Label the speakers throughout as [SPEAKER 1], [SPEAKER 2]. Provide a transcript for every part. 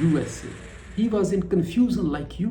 [SPEAKER 1] USA. He was in confusion like you.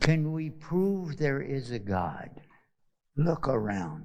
[SPEAKER 2] Can we prove there is a God? Look around.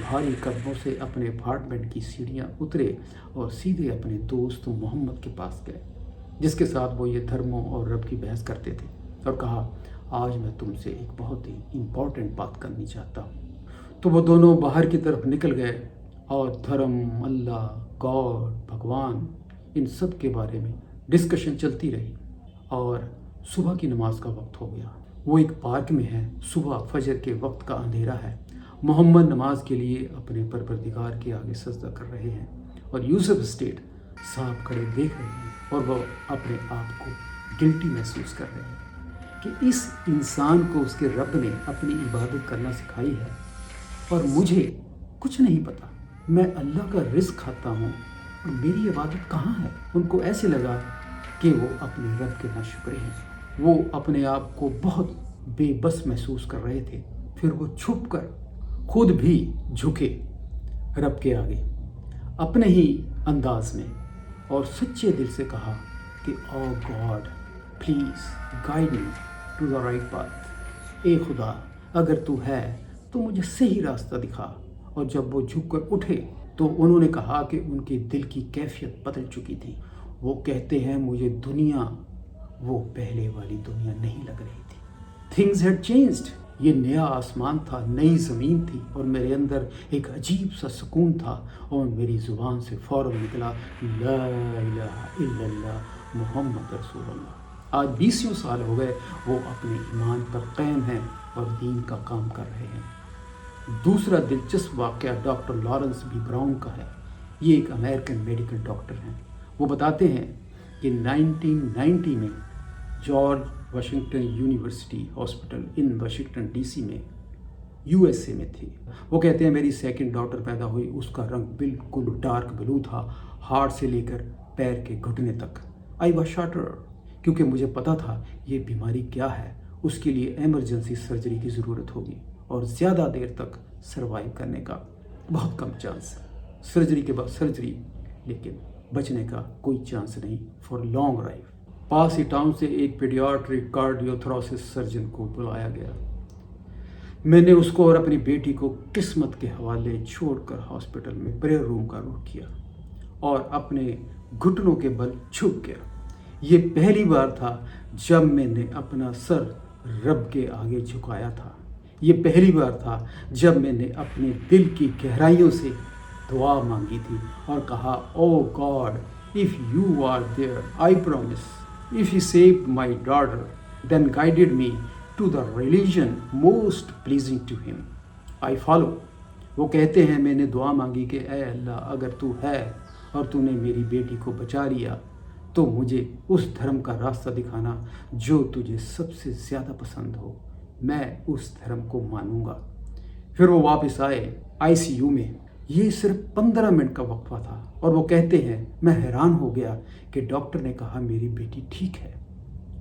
[SPEAKER 1] بھاری قدموں سے اپنے apartment کی سیڑھیاں اترے اور سیدھے اپنے دوست محمد کے پاس گئے، جس کے ساتھ وہ یہ دھرموں اور رب کی بحث کرتے تھے، اور کہا آج میں تم سے ایک بہت ہی امپورٹنٹ بات کرنی چاہتا ہوں۔ تو وہ دونوں باہر کی طرف نکل گئے اور دھرم، اللہ، گاڈ، بھگوان، ان سب کے بارے میں ڈسکشن چلتی رہی، اور صبح کی نماز کا وقت ہو گیا۔ وہ ایک پارک میں ہے، صبح فجر کے وقت کا اندھیرا ہے، محمد نماز کے لیے اپنے پروردگار کے آگے سجدہ کر رہے ہیں، اور یوسف اسٹیٹ صاحب کھڑے دیکھ رہے ہیں، اور وہ اپنے آپ کو گلٹی محسوس کر رہے ہیں کہ اس انسان کو اس کے رب نے اپنی عبادت کرنا سکھائی ہے، اور مجھے کچھ نہیں پتا، میں اللہ کا رزق کھاتا ہوں اور میری عبادت کہاں ہے۔ ان کو ایسے لگا کہ وہ اپنے رب کے ناشکرے ہیں، وہ اپنے آپ کو بہت بے بس محسوس کر رہے تھے۔ پھر وہ چھپ کر خود بھی جھکے رب کے آگے اپنے ہی انداز میں، اور سچے دل سے کہا کہ oh God please guide me to the right path, اے خدا اگر تو ہے تو مجھے صحیح راستہ دکھا۔ اور جب وہ جھک کر اٹھے تو انہوں نے کہا کہ ان کے دل کی کیفیت بدل چکی تھی۔ وہ کہتے ہیں مجھے دنیا وہ پہلے والی دنیا نہیں لگ رہی تھی۔ تھنگز ہیڈ چینجڈ، یہ نیا آسمان تھا، نئی زمین تھی، اور میرے اندر ایک عجیب سا سکون تھا، اور میری زبان سے فوراً نکلا لا الہ الا اللہ محمد رسول اللہ۔ آج 20 سال ہو گئے وہ اپنے ایمان پر قائم ہیں اور دین کا کام کر رہے ہیں۔ دوسرا دلچسپ واقعہ ڈاکٹر لارنس بی براؤن کا ہے۔ یہ ایک امریکن میڈیکل ڈاکٹر ہیں۔ وہ بتاتے ہیں کہ 1990 میں George Washington University Hospital in Washington D C میں USA میں تھی۔ وہ کہتے ہیں میری سیکنڈ ڈاٹر پیدا ہوئی، اس کا رنگ بالکل ڈارک بلو تھا، ہارٹ سے لے کر پیر کے گھٹنے تک۔ آئی واز شاٹرڈ، کیونکہ مجھے پتا تھا یہ بیماری کیا ہے، اس کے لیے ایمرجنسی سرجری کی ضرورت ہوگی، اور زیادہ دیر تک سروائیو کرنے کا بہت کم چانس، سرجری کے بعد سرجری، لیکن بچنے کا کوئی چانس نہیں for long life. Pass he town سے ایک پیڈیاٹرک کارڈیو تھوراسس سرجن کو بلایا گیا۔ میں نے اس کو اور اپنی بیٹی کو قسمت کے حوالے چھوڑ کر ہاسپٹل میں پریئر روم کا رخ کیا اور اپنے گھٹنوں کے بل جھک گیا۔ یہ پہلی بار تھا جب میں نے اپنا سر رب کے آگے جھکایا تھا۔ یہ پہلی بار تھا جب میں نے اپنے دل کی گہرائیوں سے دعا مانگی تھی اور کہا او God if you are there I promise if you saved my daughter then guided me to the religion most pleasing to him I follow۔ وہ کہتے ہیں میں نے دعا مانگی کہ اے اللہ اگر تو ہے اور تو نے میری بیٹی کو بچا لیا تو مجھے اس دھرم کا راستہ دکھانا جو تجھے سب سے زیادہ پسند ہو، میں اس دھرم کو مانوں گا۔ پھر وہ واپس آئے ICU میں۔ یہ صرف 15 منٹ کا وقفہ تھا، اور وہ کہتے ہیں میں حیران ہو گیا کہ ڈاکٹر نے کہا میری بیٹی ٹھیک ہے۔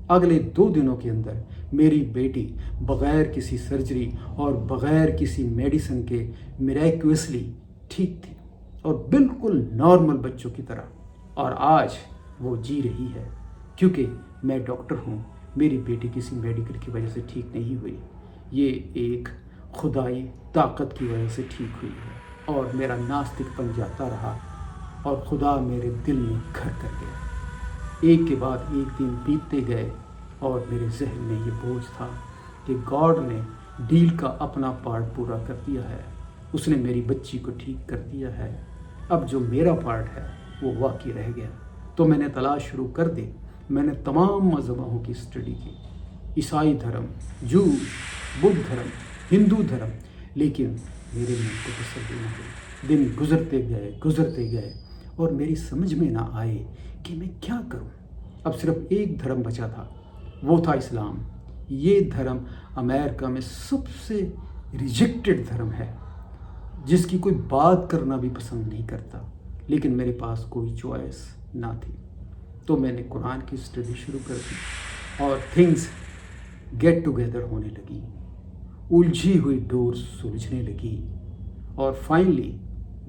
[SPEAKER 1] اگلے 2 دنوں کے اندر میری بیٹی بغیر کسی سرجری اور بغیر کسی میڈیسن کے میریکوسلی ٹھیک تھی اور بالکل نارمل بچوں کی طرح، اور آج وہ جی رہی ہے۔ کیونکہ میں ڈاکٹر ہوں، میری بیٹی کسی میڈیکل کی وجہ سے ٹھیک نہیں ہوئی، یہ ایک خدائی طاقت کی وجہ سے ٹھیک ہوئی ہے، اور میرا ناستک پن جاتا رہا اور خدا میرے دل میں گھر کر گیا۔ ایک کے بعد ایک دن بیتتے گئے اور میرے ذہن میں یہ بوجھ تھا کہ گاڈ نے ڈیل کا اپنا پارٹ پورا کر دیا ہے، اس نے میری بچی کو ٹھیک کر دیا ہے، اب جو میرا پارٹ ہے وہ باقی رہ گیا۔ تو میں نے تلاش شروع کر دی، میں نے تمام مذہبوں کی اسٹڈی کی، عیسائی دھرم، جوش، بدھ دھرم، ہندو دھرم، لیکن میرے من کو تسلی نہ ہوئی۔ دن گزرتے گئے اور میری سمجھ میں نہ آئے کہ میں کیا کروں۔ اب صرف ایک دھرم بچا تھا، وہ تھا اسلام۔ یہ دھرم امریکہ میں سب سے ریجیکٹڈ دھرم ہے، جس کی کوئی بات کرنا بھی پسند نہیں کرتا، لیکن میرے پاس کوئی چوائس نہ تھی۔ تو میں نے قرآن کی اسٹڈی شروع کر دی اور تھنگز گیٹ ٹوگیدر ہونے لگی، الجھی ہوئی ڈور سلجھنے لگی، اور فائنلی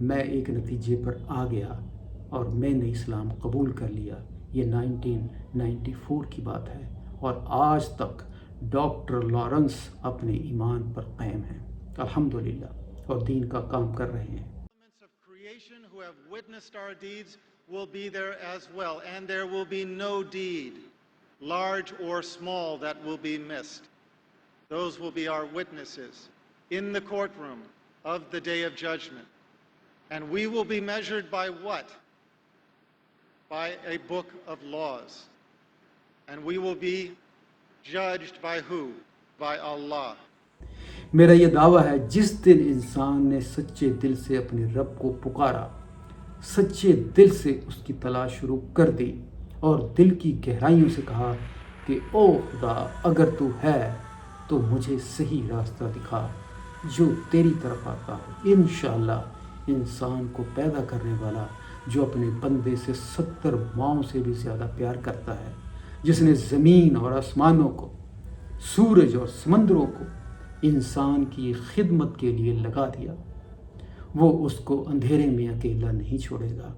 [SPEAKER 1] میں ایک نتیجے پر آ گیا اور میں نے اسلام قبول کر لیا۔ یہ 1994 کی بات ہے، اور آج تک ڈاکٹر لارنس اپنے ایمان پر قائم ہیں، الحمدللہ۔ اور دین کا کام کر رہے ہیں.
[SPEAKER 3] Elements of creation who have witnessed our deeds will be there as well, and there will be no deed, large or small, that will be missed. Those will be our witnesses in the courtroom of the day of judgment. And we will be measured by what? By a book of laws. And we will be judged by who? By Allah.
[SPEAKER 1] میرا یہ دعویٰ ہے جس دن انسان نے سچے دل سے اپنے رب کو پکارا، سچے دل سے اس کی تلاش شروع کر دی اور دل کی گہرائیوں سے کہا کہ او خدا اگر تو ہے تو مجھے صحیح راستہ دکھا جو تیری طرف آتا ہو. انشاءاللہ انسان کو پیدا کرنے والا جو اپنے بندے سے 70 ماؤں سے بھی زیادہ پیار کرتا ہے، جس نے زمین اور آسمانوں کو، سورج اور سمندروں کو انسان کی خدمت کے لیے لگا دیا، وہ اس کو اندھیرے میں اکیلا نہیں چھوڑے گا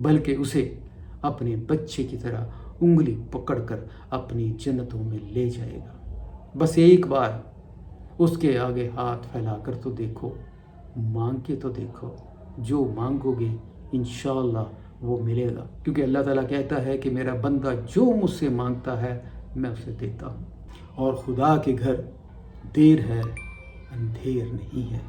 [SPEAKER 1] بلکہ اسے اپنے بچے کی طرح انگلی پکڑ کر اپنی جنتوں میں لے جائے گا. بس ایک بار اس کے آگے ہاتھ پھیلا کر تو دیکھو، مانگ کے تو دیکھو، جو مانگو گے انشاءاللہ وہ ملے گا، کیونکہ اللہ تعالیٰ کہتا ہے کہ میرا بندہ جو مجھ سے مانگتا ہے میں اسے دیتا ہوں. اور خدا کے گھر دیر ہے اندھیر نہیں ہے.